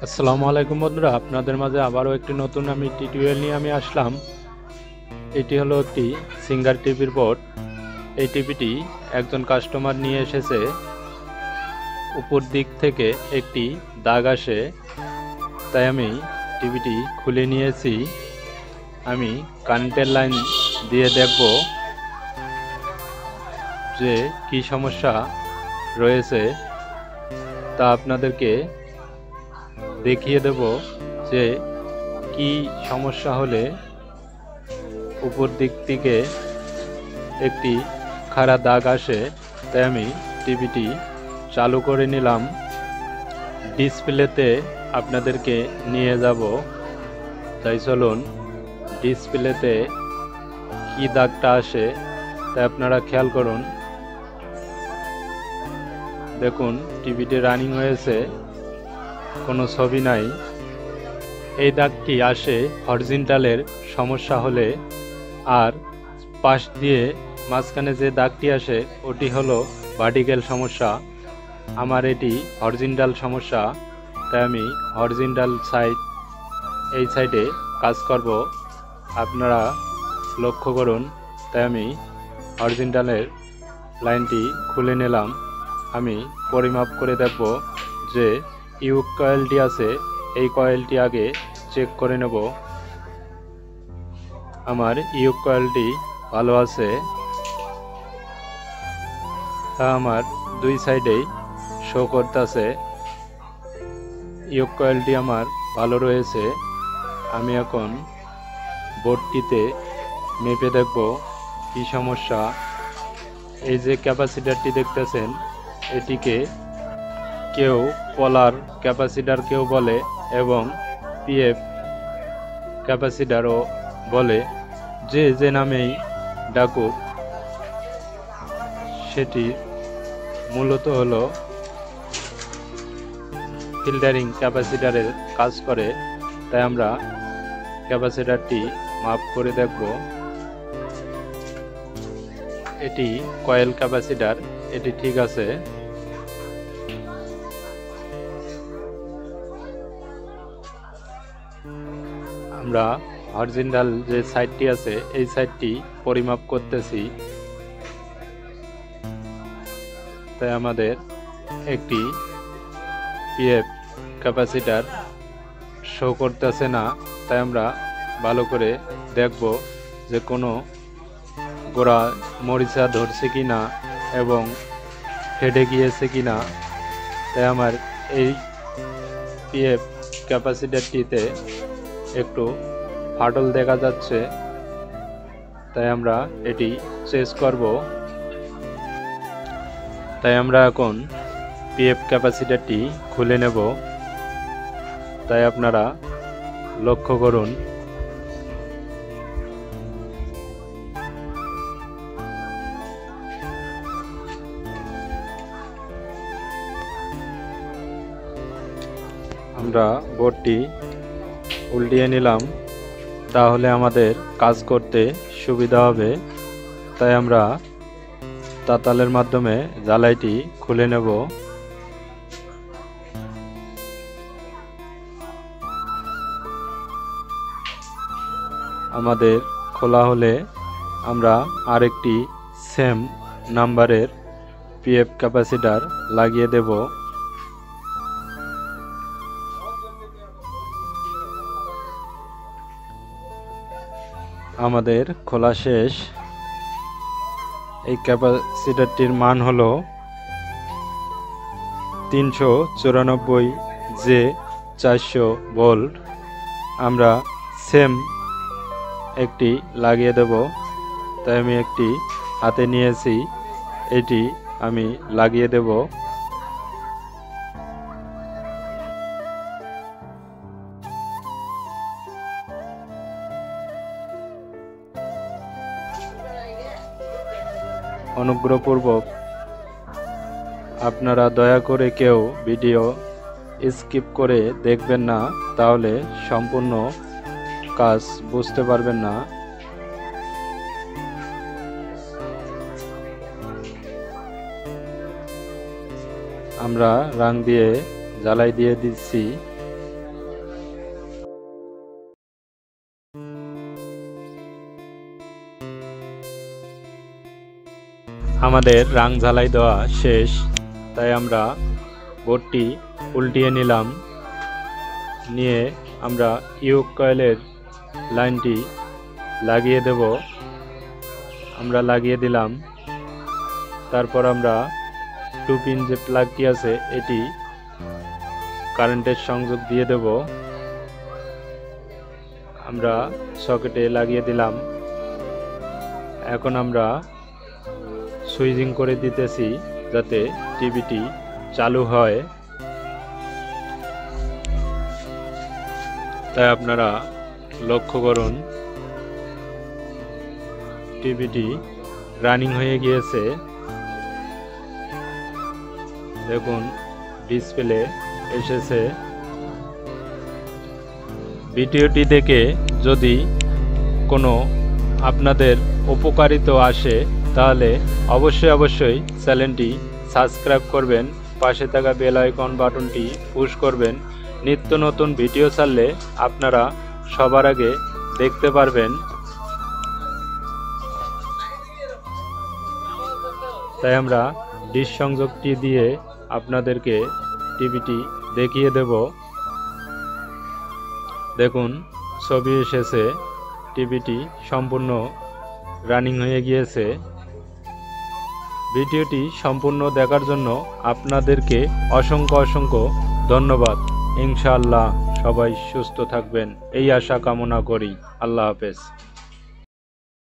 আসসালামু আলাইকুম বন্ধুরা, আপনাদের মাঝে আবারও একটি নতুন টিউটোরিয়াল নিয়ে আসলাম। এটি হলো একটি সিঙ্গার টিভির বোর্ড। এই টিভিটি একজন কাস্টমার নিয়ে এসেছে। উপর দিক থেকে একটি দাগ আসে, তাই আমি টিভিটি খুলে নিয়েছি। আমি কারেন্টের লাইন দিয়ে দেখব যে কি সমস্যা রয়েছে, তা আপনাদেরকে দেখিয়ে দেব যে কি সমস্যা হলে উপর দিক থেকে একটি খাড়া দাগ আসে। তাই আমি টিভিটি চালু করে নিলাম। ডিসপ্লেতে আপনাদেরকে নিয়ে যাব। তাই চলুন ডিসপ্লেতে কি দাগটা আসে তাই আপনারা খেয়াল করুন। দেখুন টিভিটি রানিং হয়েছে, কোনো ছবি নাই। এই দাগটি আসে হরিজন্টালের সমস্যা হলে, আর পাশ দিয়ে মাঝখানে যে দাগটি আসে ওটি হলো ভার্টিক্যাল সমস্যা। আমার এটি হরিজন্টাল সমস্যা, তাই আমি হরিজন্টাল এই সাইডে কাজ করব। আপনারা লক্ষ্য করুন। তাই আমি হরিজন্টালের লাইনটি খুলে নিলাম। আমি পরিমাপ করে দেখব যে ইউক কয়েলটি আছে, এই কয়েলটি আগে চেক করে নেব। আমার ইউক কয়েলটি ভালো আছে, তা আমার দুই সাইডেই শো করতেছে। ইউক কয়েলটি আমার ভালো রয়েছে। আমি এখন বোর্ডটিতে মেপে দেখব কি সমস্যা। এই যে ক্যাপাসিটারটি দেখতেছেন, এটিকে কেউ পোলার ক্যাপাসিটার কেউ বলে এবং পিএফ ক্যাপাসিটারও বলে। যে নামেই ডাকুক, সেটি মূলত হলো ফিল্টারিং ক্যাপাসিটারের কাজ করে। তাই আমরা ক্যাপাসিটারটি মাপ করে দেখব। এটি কয়েল ক্যাপাসিটার, এটি ঠিক আছে। আমরা হরিজন্টাল যে সাইডটি আছে এই সাইডটি পরিমাপ করতেছি। তাই আমাদের একটি পিএফ ক্যাপাসিটার শো করতেছে না। তাই আমরা ভালো করে দেখব যে কোনো গোড়া মরিচা ধরছে কিনা এবং ফেটে গিয়েছে কিনা। তাই আমার এই পিএফ ক্যাপাসিটারটিতে একটু ফাটল দেখা যাচ্ছে, তাই আমরা এটি চেঞ্জ করব। তাই আমরা এখন পিএফ ক্যাপাসিটারটি খুলে নেব। তাই আপনারা লক্ষ্য করুন। আমরা বোর্ডটি উল্টিয়ে নিলাম, তাহলে আমাদের কাজ করতে সুবিধা হবে। তাই আমরা তাতালের মাধ্যমে জ্বালাইটি খুলে নেব। আমাদের খোলা হলে আমরা আরেকটি সেম নাম্বারের পিএফ ক্যাপাসিটার লাগিয়ে দেব। আমাদের খোলা শেষ। এই ক্যাপাসিটারটির মান হলো 394 যে 400 ভোল্ট। আমরা সেম একটি লাগিয়ে দেব। তাই আমি একটি হাতে নিয়েছি, এটি আমি লাগিয়ে দেব। অনুগ্রহপূর্বক আপনারা দয়া করে কেউ ভিডিও স্কিপ করে দেখবেন না, তাহলে সম্পূর্ণ কাজ বুঝতে পারবেন না। আমরা রাং দিয়ে জ্বালাই দিয়ে দিচ্ছি। আমাদের রাং ঝালাই দেওয়া শেষ, তাই আমরা বোর্ডটি উল্টিয়ে নিলাম। নিয়ে আমরা ইয়োক কয়েলের লাইনটি লাগিয়ে দেব। আমরা লাগিয়ে দিলাম। তারপর আমরা 2 পিন যে প্লাগটি আছে এটি কারেন্টের সংযোগ দিয়ে দেব। আমরা সকেটে লাগিয়ে দিলাম। এখন আমরা সুইচিং করে দিতেছি যাতে টিভিটি চালু হয়। তাই আপনারা লক্ষ্য করুন, টিভিটি রানিং হয়ে গিয়েছে। দেখুন ডিসপ্লে এসেছে। ভিডিওটি দেখে যদি কোনো আপনাদের উপকারিতা আসে তাহলে অবশ্যই চ্যানেলটি সাবস্ক্রাইব করবেন, পাশে থাকা বেল আইকন বাটনটি পুশ করবেন। নিত্য নতুন ভিডিও ছাড়লে আপনারা সবার আগে দেখতে পারবেন। তাই আমরা ডিশ সংযোগটি দিয়ে আপনাদেরকে টিভিটি দেখিয়ে দেব। দেখুন ছবি এসেছে, টিভিটি সম্পূর্ণ রানিং হয়ে গিয়েছে। ভিডিওটি সম্পূর্ণ দেখার জন্য আপনাদেরকে অসংখ্য ধন্যবাদ। ইনশাআল্লাহ সবাই সুস্থ থাকবেন এই আশা কামনা করি। আল্লাহ হাফেজ।